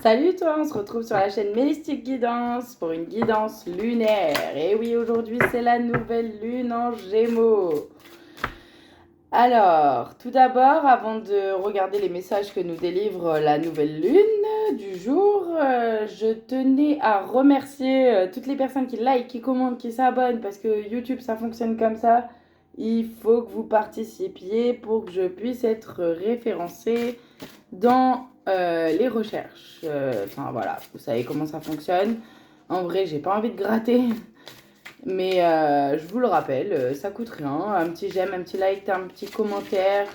Salut toi, on se retrouve sur la chaîne Mélistique Guidance pour une guidance lunaire. Et oui, aujourd'hui c'est la nouvelle lune en Gémeaux. Alors, tout d'abord, avant de regarder les messages que nous délivre la nouvelle lune du jour, je tenais à remercier toutes les personnes qui like, qui commentent, qui s'abonnent, parce que YouTube ça fonctionne comme ça. Il faut que vous participiez pour que je puisse être référencée dans les recherches. Enfin voilà, vous savez comment ça fonctionne. En vrai, j'ai pas envie de gratter, mais je vous le rappelle, ça coûte rien. Un petit j'aime, un petit like, un petit commentaire,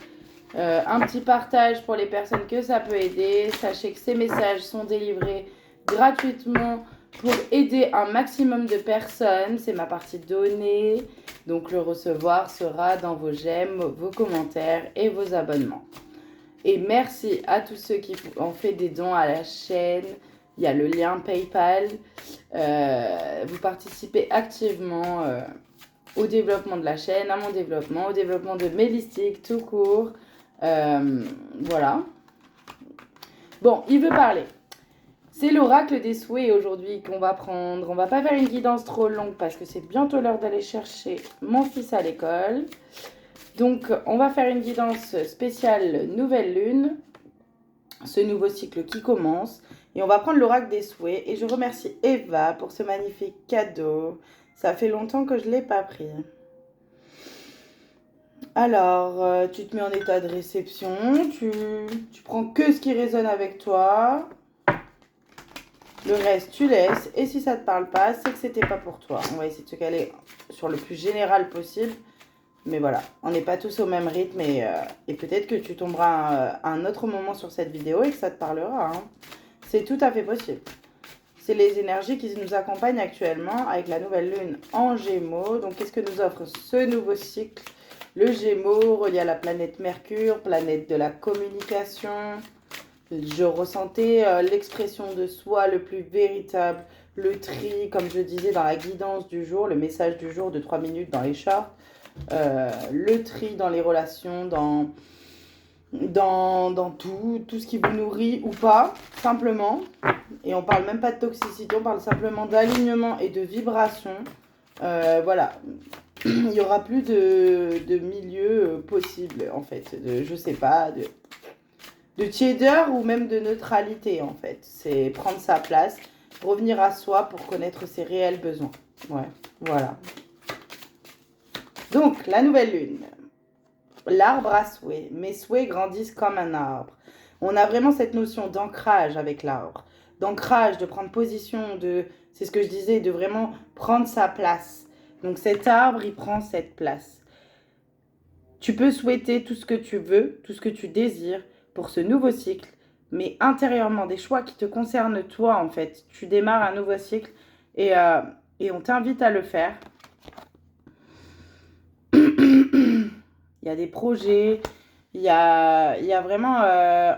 un petit partage pour les personnes que ça peut aider. Sachez que ces messages sont délivrés gratuitement pour aider un maximum de personnes. C'est ma partie donnée. Donc le recevoir sera dans vos j'aime, vos commentaires et vos abonnements. Et merci à tous ceux qui ont fait des dons à la chaîne. Il y a le lien PayPal. Vous participez activement au développement de la chaîne, à mon développement, au développement de Mélistique tout court. Voilà. Bon, il veut parler. C'est l'oracle des souhaits aujourd'hui qu'on va prendre. On va pas faire une guidance trop longue parce que c'est bientôt l'heure d'aller chercher mon fils à l'école. Donc, on va faire une guidance spéciale nouvelle lune, ce nouveau cycle qui commence. Et on va prendre l'oracle des souhaits. Et je remercie Eva pour ce magnifique cadeau. Ça fait longtemps que je ne l'ai pas pris. Alors, tu te mets en état de réception. Tu prends que ce qui résonne avec toi. Le reste, tu laisses. Et si ça ne te parle pas, c'est que c'était pas pour toi. On va essayer de se caler sur le plus général possible. Mais voilà, on n'est pas tous au même rythme et peut-être que tu tomberas à un autre moment sur cette vidéo et que ça te parlera. Hein. C'est tout à fait possible. C'est les énergies qui nous accompagnent actuellement avec la nouvelle lune en Gémeaux. Donc, qu'est-ce que nous offre ce nouveau cycle? Le Gémeaux relié à la planète Mercure, planète de la communication. Je ressentais l'expression de soi le plus véritable, le tri, comme je disais dans la guidance du jour, le message du jour de 3 minutes dans les charts. Le tri dans les relations, dans tout ce qui vous nourrit ou pas, simplement. Et on parle même pas de toxicité, on parle simplement d'alignement et de vibration. Voilà. Il n'y aura plus de milieu possible, en fait. Je sais pas, de tiédeur ou même de neutralité, en fait. C'est prendre sa place, revenir à soi pour connaître ses réels besoins. Ouais, voilà. Donc, la nouvelle lune. L'arbre à souhait. Mes souhaits grandissent comme un arbre. On a vraiment cette notion d'ancrage avec l'arbre. D'ancrage, de prendre position, c'est ce que je disais, de vraiment prendre sa place. Donc cet arbre, il prend cette place. Tu peux souhaiter tout ce que tu veux, tout ce que tu désires pour ce nouveau cycle, mais intérieurement, des choix qui te concernent toi, en fait. Tu démarres un nouveau cycle et, euh, et on t'invite à le faire. Il y a des projets, il y a vraiment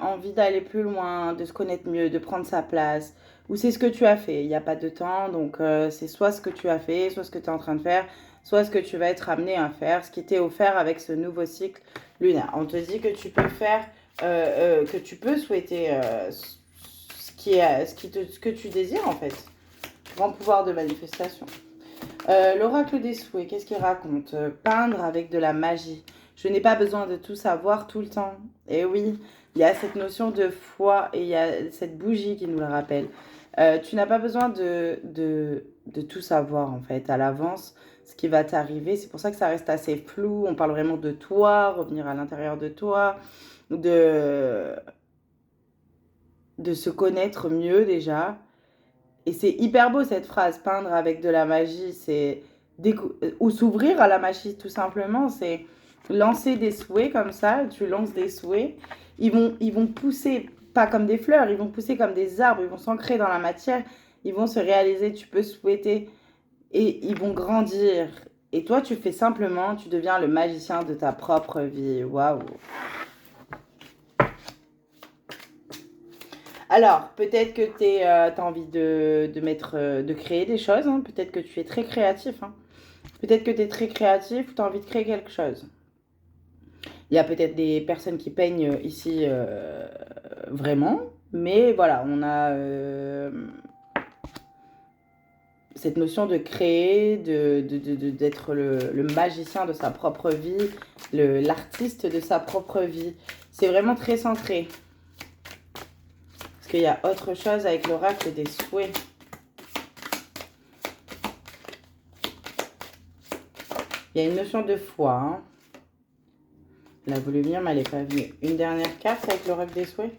envie d'aller plus loin, de se connaître mieux, de prendre sa place. Ou c'est ce que tu as fait. Il n'y a pas de temps, donc c'est soit ce que tu as fait, soit ce que tu es en train de faire, soit ce que tu vas être amené à faire, ce qui t'est offert avec ce nouveau cycle lunaire. On te dit que tu peux faire, que tu peux souhaiter ce que tu désires en fait. Grand pouvoir de manifestation. L'oracle des souhaits, qu'est-ce qu'il raconte? Peindre avec de la magie. Je n'ai pas besoin de tout savoir tout le temps. Et oui, il y a cette notion de foi et il y a cette bougie qui nous le rappelle. Tu n'as pas besoin de tout savoir en fait à l'avance, ce qui va t'arriver. C'est pour ça que ça reste assez flou. On parle vraiment de toi, revenir à l'intérieur de toi, de, de se connaître mieux déjà. Et c'est hyper beau cette phrase, peindre avec de la magie, c'est ou s'ouvrir à la magie tout simplement, c'est lancer des souhaits comme ça, tu lances des souhaits, ils vont pousser pas comme des fleurs, ils vont pousser comme des arbres, ils vont s'ancrer dans la matière, ils vont se réaliser, tu peux souhaiter et ils vont grandir. Et toi, tu fais simplement, tu deviens le magicien de ta propre vie. Waouh! Alors, peut-être que tu as envie de créer des choses, hein. Peut-être que tu es très créatif, hein. Peut-être que tu es très créatif ou tu as envie de créer quelque chose. Il y a peut-être des personnes qui peignent ici vraiment. Mais voilà, on a cette notion de créer, d'être le magicien de sa propre vie, l'artiste de sa propre vie. C'est vraiment très centré. Parce qu'il y a autre chose avec l'oracle des souhaits. Il y a une notion de foi. Hein. Elle a voulu venir, mais elle n'est pas venue. Une dernière carte avec l'oracle des souhaits.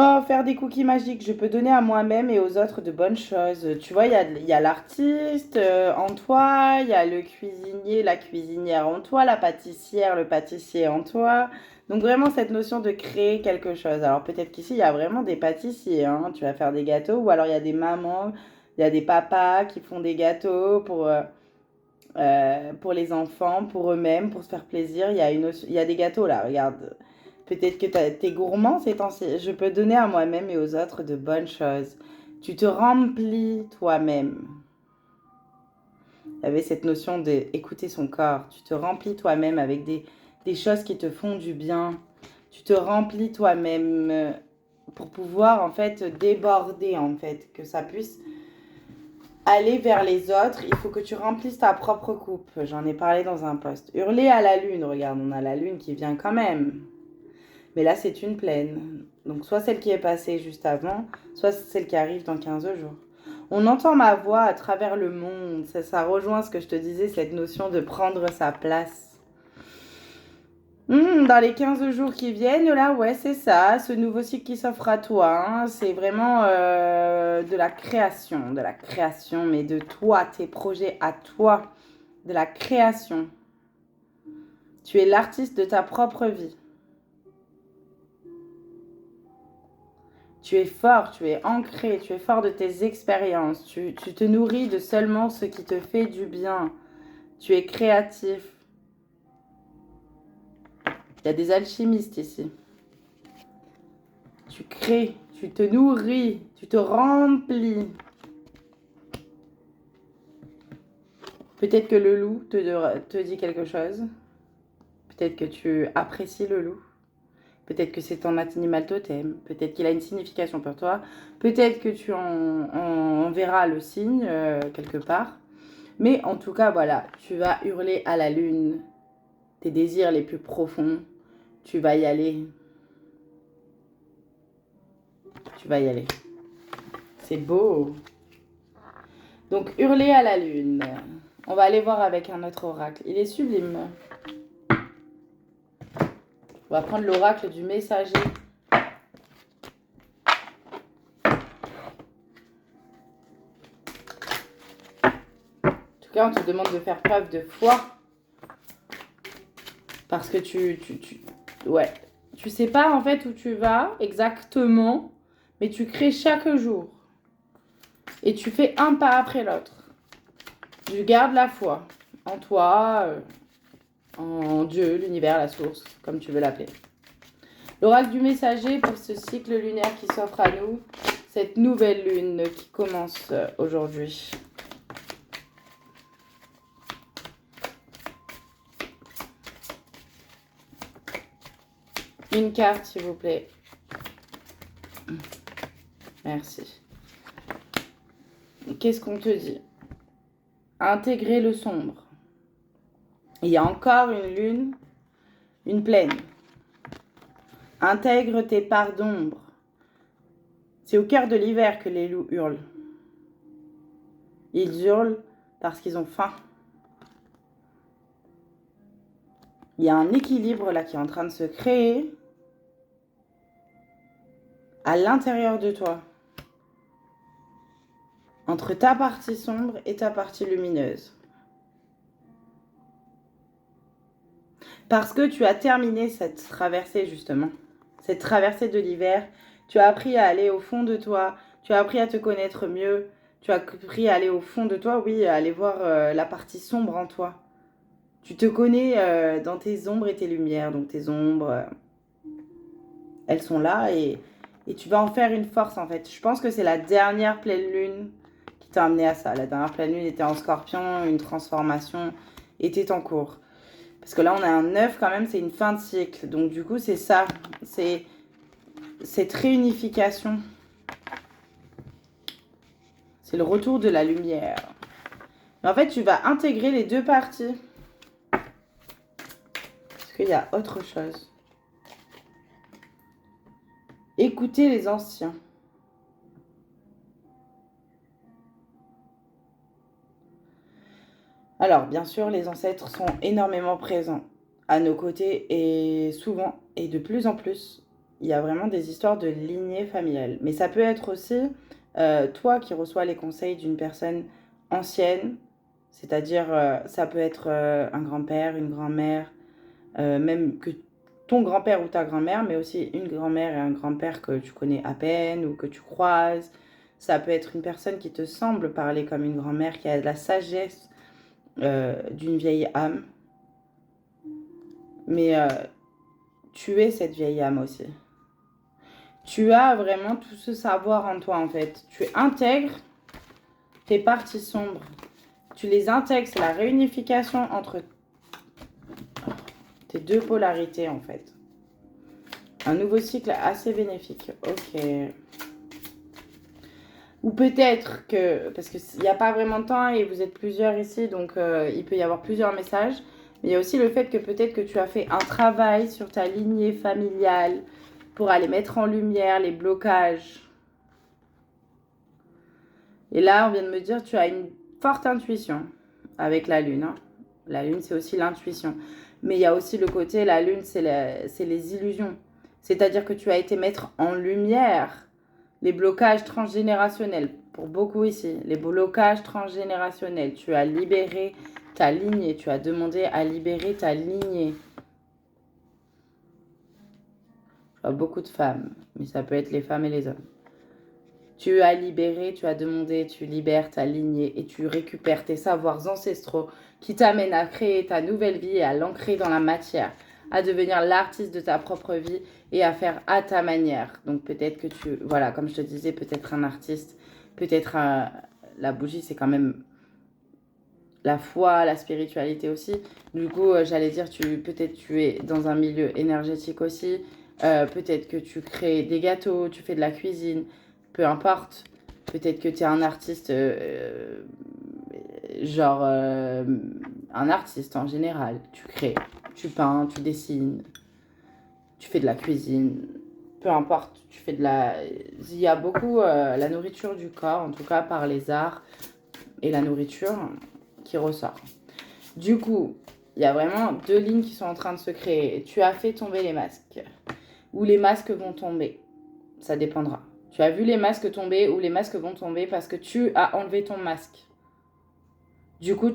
Oh, faire des cookies magiques, je peux donner à moi-même et aux autres de bonnes choses. Tu vois, il y a l'artiste en toi, il y a le cuisinier, la cuisinière en toi, la pâtissière, le pâtissier en toi. Donc vraiment cette notion de créer quelque chose. Alors peut-être qu'ici, il y a vraiment des pâtissiers. Hein. Tu vas faire des gâteaux ou alors il y a des mamans, il y a des papas qui font des gâteaux pour les enfants, pour eux-mêmes, pour se faire plaisir. Il y a des gâteaux là, regarde. Peut-être que t'es gourmand ces temps-ci. Je peux donner à moi-même et aux autres de bonnes choses. Tu te remplis toi-même. Il y avait cette notion d'écouter son corps. Tu te remplis toi-même avec des choses qui te font du bien. Tu te remplis toi-même pour pouvoir en fait déborder en fait. Que ça puisse aller vers les autres. Il faut que tu remplisses ta propre coupe. J'en ai parlé dans un post. Hurler à la lune. Regarde, on a la lune qui vient quand même. Mais là, c'est une pleine. Donc, soit celle qui est passée juste avant, soit celle qui arrive dans 15 jours. On entend ma voix à travers le monde. Ça rejoint ce que je te disais, cette notion de prendre sa place. Dans les 15 jours qui viennent, là, ouais, c'est ça. Ce nouveau cycle qui s'offre à toi, hein, c'est vraiment de la création, mais de toi, tes projets à toi, de la création. Tu es l'artiste de ta propre vie. Tu es fort, tu es ancré, tu es fort de tes expériences. Tu te nourris de seulement ce qui te fait du bien. Tu es créatif. Il y a des alchimistes ici. Tu crées, tu te nourris, tu te remplis. Peut-être que le loup te dit quelque chose. Peut-être que tu apprécies le loup. Peut-être que c'est ton animal totem. Peut-être qu'il a une signification pour toi. Peut-être que tu en verras le signe quelque part. Mais en tout cas, voilà, tu vas hurler à la lune tes désirs les plus profonds. Tu vas y aller. Tu vas y aller. C'est beau. Donc, hurler à la lune. On va aller voir avec un autre oracle. Il est sublime. On va prendre l'oracle du messager. En tout cas, on te demande de faire preuve de foi. Parce que ouais. Tu sais pas en fait où tu vas exactement, mais tu crées chaque jour. Et tu fais un pas après l'autre. Tu gardes la foi en toi, en Dieu, l'univers, la source, comme tu veux l'appeler. L'oracle du messager pour ce cycle lunaire qui s'offre à nous, cette nouvelle lune qui commence aujourd'hui. Une carte, s'il vous plaît. Merci. Qu'est-ce qu'on te dit? Intégrer le sombre. Il y a encore une lune, une pleine. Intègre tes parts d'ombre. C'est au cœur de l'hiver que les loups hurlent. Ils hurlent parce qu'ils ont faim. Il y a un équilibre là qui est en train de se créer à l'intérieur de toi. Entre ta partie sombre et ta partie lumineuse. Parce que tu as terminé cette traversée justement. Cette traversée de l'hiver. Tu as appris à aller au fond de toi. Tu as appris à te connaître mieux. Tu as appris à aller au fond de toi, oui, à aller voir la partie sombre en toi. Tu te connais dans tes ombres et tes lumières. Donc tes ombres, elles sont là et tu vas en faire une force en fait. Je pense que c'est la dernière pleine lune qui t'a amené à ça. La dernière pleine lune était en Scorpion, une transformation était en cours. Parce que là, on a un 9 quand même, c'est une fin de cycle. Donc du coup, c'est ça. C'est cette réunification. C'est le retour de la lumière. Mais en fait, tu vas intégrer les deux parties. Parce qu'il y a autre chose. Écoutez les anciens. Alors, bien sûr, les ancêtres sont énormément présents à nos côtés et souvent, et de plus en plus, il y a vraiment des histoires de lignée familiale. Mais ça peut être aussi toi qui reçois les conseils d'une personne ancienne, c'est-à-dire ça peut être un grand-père, une grand-mère, même que ton grand-père ou ta grand-mère, mais aussi une grand-mère et un grand-père que tu connais à peine ou que tu croises. Ça peut être une personne qui te semble parler comme une grand-mère, qui a de la sagesse d'une vieille âme. Mais tu es cette vieille âme aussi. Tu as vraiment tout ce savoir en toi, en fait. Tu intègres tes parties sombres. Tu les intègres, c'est la réunification entre tes deux polarités, en fait. Un nouveau cycle assez bénéfique. Ok. Ou peut-être que, parce qu'il n'y a pas vraiment de temps et vous êtes plusieurs ici, donc il peut y avoir plusieurs messages. Mais il y a aussi le fait que peut-être que tu as fait un travail sur ta lignée familiale pour aller mettre en lumière les blocages. Et là, on vient de me dire, tu as une forte intuition avec la lune. Hein. La lune, c'est aussi l'intuition. Mais il y a aussi le côté, la lune, c'est les illusions. C'est-à-dire que tu as été mettre en lumière les blocages transgénérationnels. Pour beaucoup ici, les blocages transgénérationnels. Tu as libéré ta lignée. Tu as demandé à libérer ta lignée. Je vois beaucoup de femmes, mais ça peut être les femmes et les hommes. Tu as libéré, tu as demandé, tu libères ta lignée et tu récupères tes savoirs ancestraux qui t'amènent à créer ta nouvelle vie et à l'ancrer dans la matière, à devenir l'artiste de ta propre vie et à faire à ta manière. Donc peut-être que voilà, comme je te disais, peut-être un artiste, peut-être la bougie, c'est quand même la foi, la spiritualité aussi. Du coup, j'allais dire, peut-être tu es dans un milieu énergétique aussi. Peut-être que tu crées des gâteaux, tu fais de la cuisine, peu importe. Peut-être que tu es un artiste, genre un artiste en général. Tu crées, tu peins, tu dessines, tu fais de la cuisine, peu importe. Tu fais de la... Il y a beaucoup la nourriture du corps, en tout cas par les arts et la nourriture qui ressort. Du coup, il y a vraiment deux lignes qui sont en train de se créer. Tu as fait tomber les masques. Ou les masques vont tomber. Ça dépendra. Tu as vu les masques tomber ou les masques vont tomber parce que tu as enlevé ton masque. Du coup,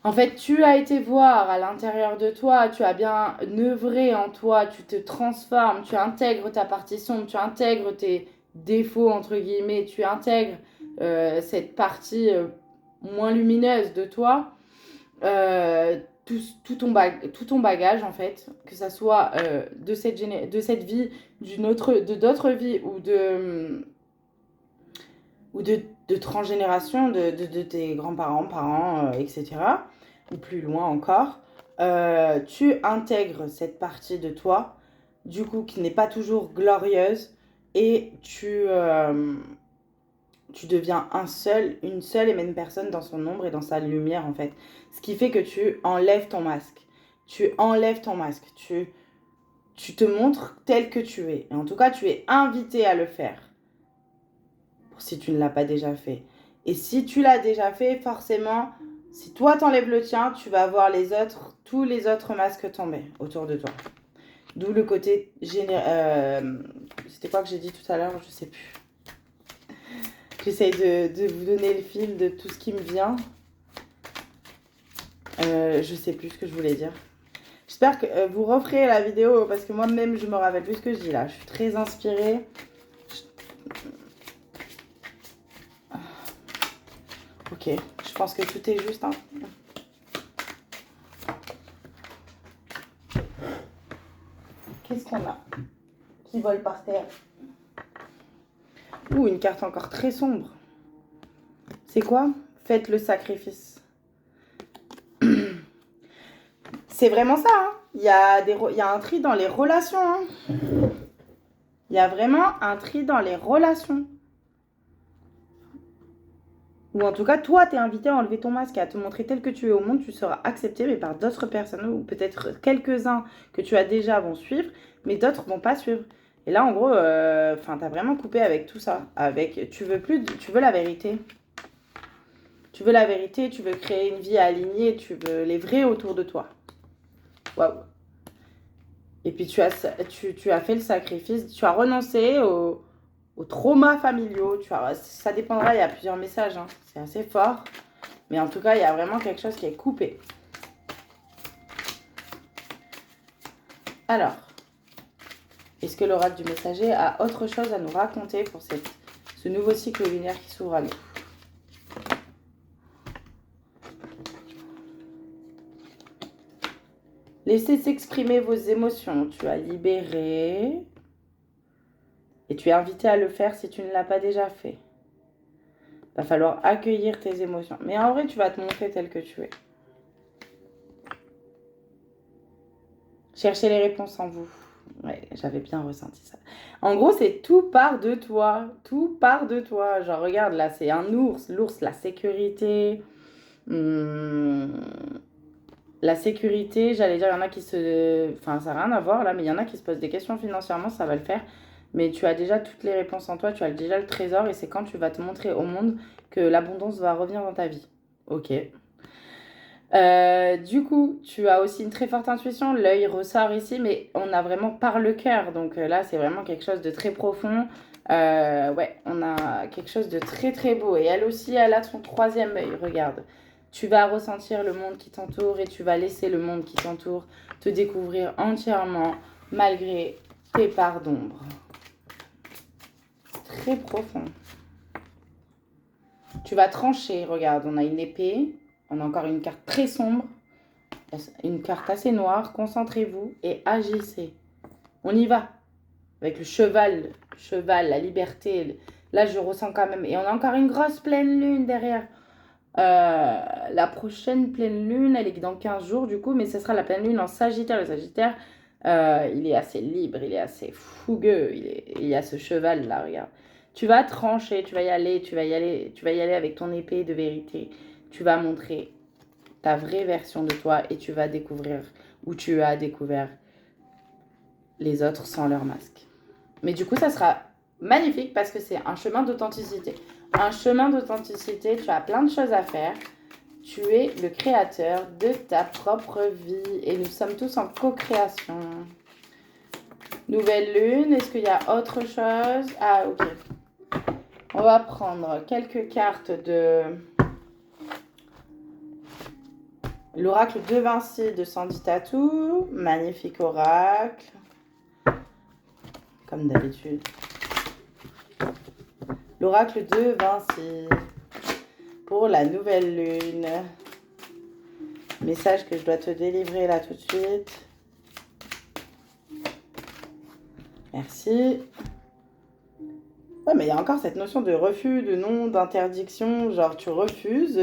en fait, tu as été voir à l'intérieur de toi, tu as bien œuvré en toi, tu te transformes, tu intègres ta partie sombre, tu intègres tes défauts, entre guillemets, tu intègres cette partie moins lumineuse de toi. Tout ton bagage en fait, que ça soit de cette vie, de d'autres vies ou de transgénération de tes grands-parents, parents, etc. Ou plus loin encore. Tu intègres cette partie de toi, du coup, qui n'est pas toujours glorieuse, et tu deviens une seule et même personne dans son ombre et dans sa lumière en fait. Ce qui fait que tu enlèves ton masque. Tu enlèves ton masque. Tu te montres tel que tu es. Et en tout cas, tu es invité à le faire. Si tu ne l'as pas déjà fait. Et si tu l'as déjà fait, forcément, si toi t'enlèves le tien, tu vas voir tous les autres masques tomber autour de toi. D'où le côté c'était quoi que j'ai dit tout à l'heure? Je sais plus. J'essaye de vous donner le fil de tout ce qui me vient. Je sais plus ce que je voulais dire. J'espère que vous referez la vidéo parce que moi-même je me rappelle plus ce que je dis là. Je suis très inspirée. Ok, je pense que tout est juste. Hein. Qu'est-ce qu'on a qui vole par terre? Ouh, une carte encore très sombre. C'est quoi? Faites le sacrifice. C'est vraiment ça, hein. Il y a un tri dans les relations, hein. Il y a vraiment un tri dans les relations. Ou en tout cas, toi, t'es invité à enlever ton masque et à te montrer tel que tu es au monde. Tu seras accepté, mais par d'autres personnes, ou peut-être quelques-uns que tu as déjà vont suivre, mais d'autres vont pas suivre. Et là, en gros, t'as vraiment coupé avec tout ça. Tu veux la vérité. Tu veux la vérité, tu veux créer une vie alignée, tu veux les vrais autour de toi. Waouh. Et puis tu as fait le sacrifice, tu as renoncé aux traumas familiaux. Ça dépendra, il y a plusieurs messages, hein. C'est assez fort. Mais en tout cas, il y a vraiment quelque chose qui est coupé. Alors, est-ce que l'oracle du messager a autre chose à nous raconter pour ce nouveau cycle lunaire qui s'ouvre à nous? Laissez s'exprimer vos émotions. Tu as libéré. Et tu es invité à le faire si tu ne l'as pas déjà fait. Va falloir accueillir tes émotions. Mais en vrai, tu vas te montrer tel que tu es. Cherchez les réponses en vous. Ouais, j'avais bien ressenti ça. En gros, c'est tout part de toi. Tout part de toi. Genre, regarde, là, c'est un ours. L'ours, la sécurité. La sécurité, j'allais dire, il y en a qui se... Enfin, ça n'a rien à voir, là, mais il y en a qui se posent des questions financièrement, ça va le faire. Mais tu as déjà toutes les réponses en toi, tu as déjà le trésor, et c'est quand tu vas te montrer au monde que l'abondance va revenir dans ta vie. Ok. Du coup, tu as aussi une très forte intuition. L'œil ressort ici, mais on a vraiment par le cœur. Donc là, c'est vraiment quelque chose de très profond. Ouais, on a quelque chose de très très beau. Et elle aussi, elle a son troisième œil. Regarde. Tu vas ressentir le monde qui t'entoure et tu vas laisser le monde qui t'entoure te découvrir entièrement malgré tes parts d'ombre. Très profond. Tu vas trancher. Regarde, on a une épée. On a encore une carte très sombre, une carte assez noire. Concentrez-vous et agissez. On y va. Avec le cheval, la liberté. Là, je ressens quand même. Et on a encore une grosse pleine lune derrière. La prochaine pleine lune, elle est dans 15 jours du coup, mais ce sera la pleine lune en Sagittaire. Le Sagittaire, il est assez libre, il est assez fougueux. Il y a ce cheval là, regarde. Tu vas trancher, tu vas y aller, tu vas y aller avec ton épée de vérité. Tu vas montrer ta vraie version de toi et tu vas découvrir, ou tu as découvert, les autres sans leur masque. Mais du coup, ça sera magnifique parce que c'est un chemin d'authenticité. Un chemin d'authenticité, tu as plein de choses à faire. Tu es le créateur de ta propre vie et nous sommes tous en co-création. Nouvelle lune, est-ce qu'il y a autre chose? Ah, ok. On va prendre quelques cartes de l'oracle de Vinci de Sandy Tattoo. Magnifique oracle. Comme d'habitude. L'oracle de Vinci pour la nouvelle lune. Message que je dois te délivrer là tout de suite. Merci. Ouais, mais il y a encore cette notion de refus, de non, d'interdiction. Genre, tu refuses,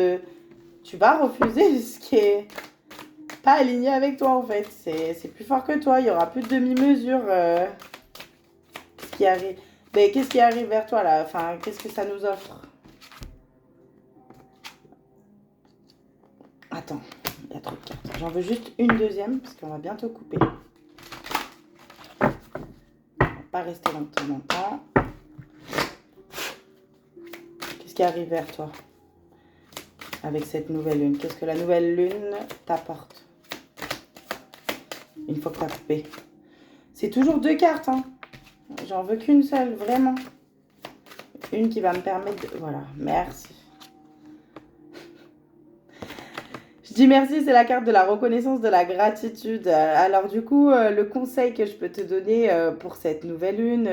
tu vas refuser ce qui est pas aligné avec toi, en fait. C'est plus fort que toi. Il y aura plus de demi-mesure. Qu'est-ce qui arrive? Mais qu'est-ce qui arrive vers toi, là? Enfin, qu'est-ce que ça nous offre? Attends, il y a trop de cartes. J'en veux juste une deuxième, parce qu'on va bientôt couper. On va pas rester longtemps. Qu'est-ce qui arrive vers toi avec cette nouvelle lune? Qu'est-ce que la nouvelle lune t'apporte une fois que tu as coupé? C'est toujours deux cartes, hein. J'en veux qu'une seule, vraiment. Une qui va me permettre de... Voilà, merci. Je dis merci, c'est la carte de la reconnaissance, de la gratitude. Alors du coup, le conseil que je peux te donner pour cette nouvelle lune...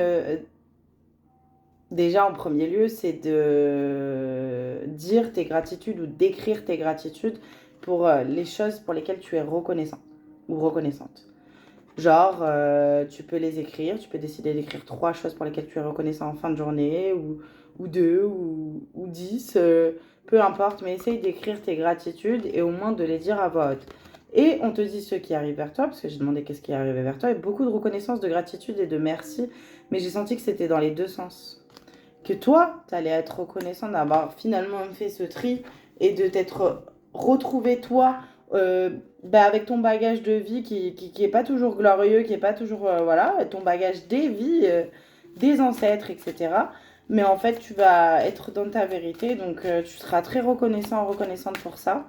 déjà, en premier lieu, c'est de dire tes gratitudes ou d'écrire tes gratitudes pour les choses pour lesquelles tu es reconnaissant ou reconnaissante. Genre, tu peux les écrire, tu peux décider d'écrire 3 choses pour lesquelles tu es reconnaissant en fin de journée, ou 2, ou 10, peu importe, mais essaye d'écrire tes gratitudes et au moins de les dire à voix haute. Et on te dit ce qui arrive vers toi, parce que j'ai demandé qu'est-ce qui est arrivé vers toi, et beaucoup de reconnaissance, de gratitude et de merci. Mais j'ai senti que c'était dans les deux sens. Que toi, tu allais être reconnaissant d'avoir finalement fait ce tri et de t'être retrouvé toi avec ton bagage de vie qui est pas toujours glorieux, qui est pas toujours, voilà, ton bagage des vies, des ancêtres, etc. Mais en fait, tu vas être dans ta vérité, donc tu seras très reconnaissant, reconnaissante pour ça.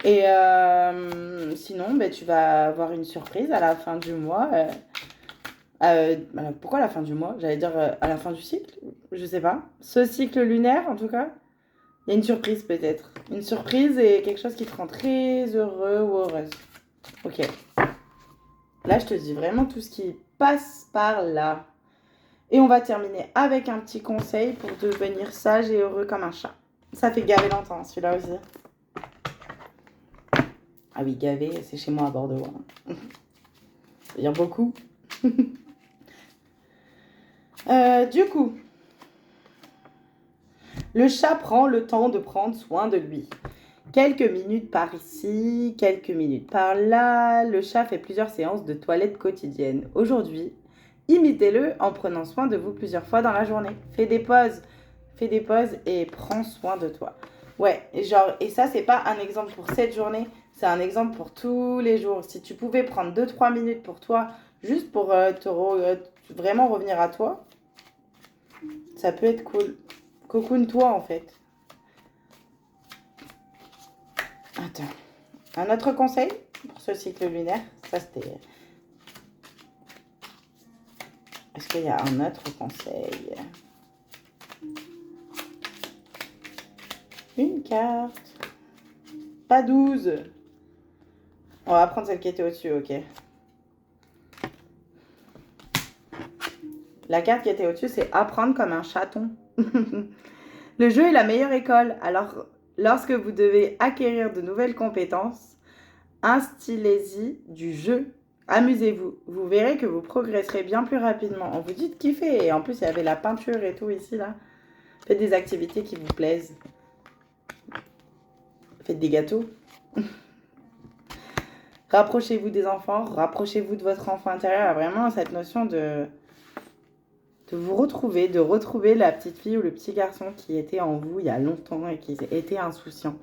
Et sinon, ben, tu vas avoir une surprise à la fin du mois. Pourquoi à la fin du mois? J'allais dire à la fin du cycle. Je sais pas. Ce cycle lunaire, en tout cas. Il y a une surprise peut-être. Une surprise et quelque chose qui te rend très heureux ou heureuse. Ok. Là, je te dis vraiment tout ce qui passe par là. Et on va terminer avec un petit conseil pour devenir sage et heureux comme un chat. Ça fait gaver longtemps, celui-là aussi. Ah oui, gaver, c'est chez moi à Bordeaux. Hein. Ça veut dire beaucoup. Du coup, le chat prend le temps de prendre soin de lui. Quelques minutes par ici, quelques minutes par là. Le chat fait plusieurs séances de toilette quotidiennes. Aujourd'hui, imitez-le en prenant soin de vous plusieurs fois dans la journée. Fais des pauses et prends soin de toi. Ouais, genre, et ça, c'est pas un exemple pour cette journée, c'est un exemple pour tous les jours. Si tu pouvais prendre 2-3 minutes pour toi, juste pour vraiment revenir à toi, ça peut être cool. Cocoon-toi, en fait. Attends. Un autre conseil pour ce cycle lunaire, ça c'était... Est-ce qu'il y a un autre conseil? Une carte. Pas 12. On va prendre celle qui était au-dessus, ok. La carte qui était au-dessus, c'est apprendre comme un chaton. Le jeu est la meilleure école. Alors, lorsque vous devez acquérir de nouvelles compétences, instillez-y du jeu. Amusez-vous. Vous verrez que vous progresserez bien plus rapidement. On vous dit de kiffer. Et en plus, il y avait la peinture et tout ici, là. Faites des activités qui vous plaisent. Faites des gâteaux. Rapprochez-vous des enfants. Rapprochez-vous de votre enfant intérieur. Il y a vraiment cette notion de vous retrouver, de retrouver la petite fille ou le petit garçon qui était en vous il y a longtemps et qui était insouciant.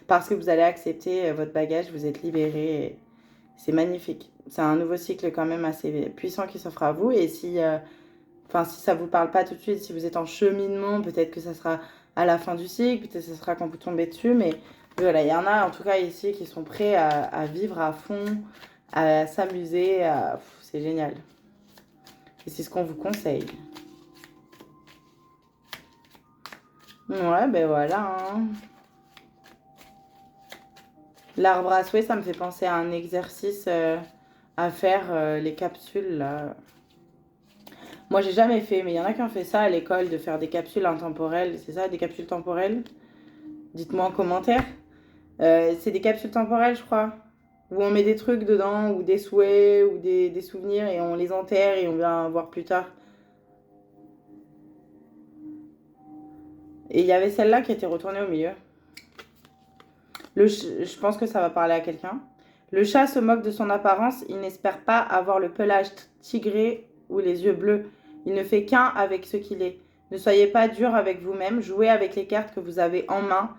Parce que vous allez accepter votre bagage, vous êtes libéré. C'est magnifique. C'est un nouveau cycle quand même assez puissant qui s'offre à vous. Et si ça ne vous parle pas tout de suite, si vous êtes en cheminement, peut-être que ça sera à la fin du cycle, peut-être que ça sera quand vous tombez dessus. Mais voilà, il y en a en tout cas ici qui sont prêts à vivre à fond, à s'amuser. C'est génial. Et c'est ce qu'on vous conseille. Ouais, ben voilà. Hein. L'arbre à souhait, ça me fait penser à un exercice à faire, les capsules, là. Moi, j'ai jamais fait, mais il y en a qui ont fait ça à l'école, de faire des capsules intemporelles. C'est ça, des capsules temporelles? Dites-moi en commentaire. C'est des capsules temporelles, je crois. Où on met des trucs dedans, ou des souhaits, ou des souvenirs, et on les enterre et on vient voir plus tard. Et il y avait celle-là qui était retournée au milieu. Je pense que ça va parler à quelqu'un. Le chat se moque de son apparence. Il n'espère pas avoir le pelage tigré ou les yeux bleus. Il ne fait qu'un avec ce qu'il est. Ne soyez pas dur avec vous-même. Jouez avec les cartes que vous avez en main.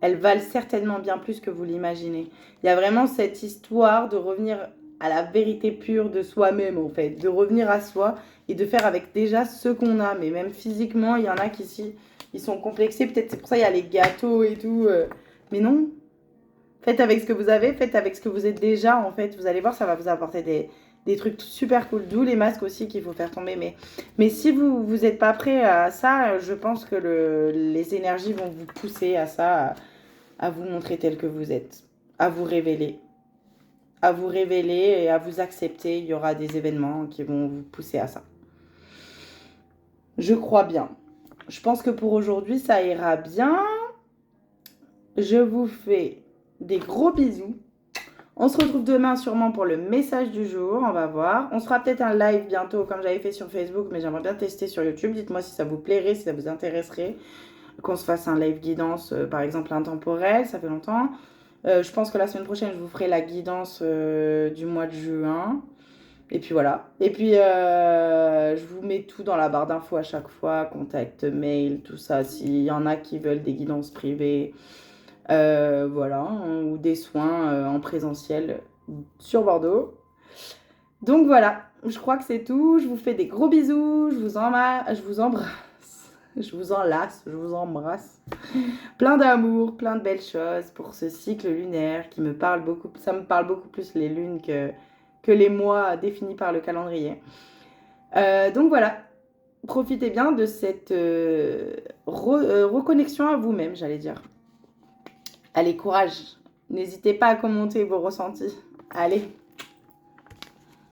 Elles valent certainement bien plus que vous l'imaginez. Il y a vraiment cette histoire de revenir à la vérité pure de soi-même, en fait. De revenir à soi et de faire avec déjà ce qu'on a. Mais même physiquement, il y en a qui, ici, ils sont complexés. Peut-être c'est pour ça qu'il y a les gâteaux et tout. Mais non. Faites avec ce que vous avez. Faites avec ce que vous êtes déjà, en fait. Vous allez voir, ça va vous apporter des trucs super cool. D'où les masques aussi qu'il faut faire tomber. Mais si vous n'êtes pas prêt à ça, je pense que les énergies vont vous pousser à ça, à vous montrer tel que vous êtes, à vous révéler. À vous révéler et à vous accepter. Il y aura des événements qui vont vous pousser à ça. Je crois bien. Je pense que pour aujourd'hui, ça ira bien. Je vous fais des gros bisous. On se retrouve demain sûrement pour le message du jour, on va voir. On se fera peut-être un live bientôt comme j'avais fait sur Facebook, mais j'aimerais bien tester sur YouTube. Dites-moi si ça vous plairait, si ça vous intéresserait. Qu'on se fasse un live guidance, par exemple intemporel, ça fait longtemps. Je pense que la semaine prochaine, je vous ferai la guidance du mois de juin. Et puis voilà. Et puis, je vous mets tout dans la barre d'infos à chaque fois, contact, mail, tout ça. S'il y en a qui veulent des guidances privées, voilà, ou des soins en présentiel sur Bordeaux. Donc voilà, je crois que c'est tout. Je vous fais des gros bisous. Je vous embrasse. Je vous enlace, je vous embrasse. Plein d'amour, plein de belles choses pour ce cycle lunaire qui me parle beaucoup. Ça me parle beaucoup plus les lunes que les mois définis par le calendrier. Donc voilà, profitez bien de cette reconnexion à vous-même, j'allais dire. Allez, courage. N'hésitez pas à commenter vos ressentis. Allez.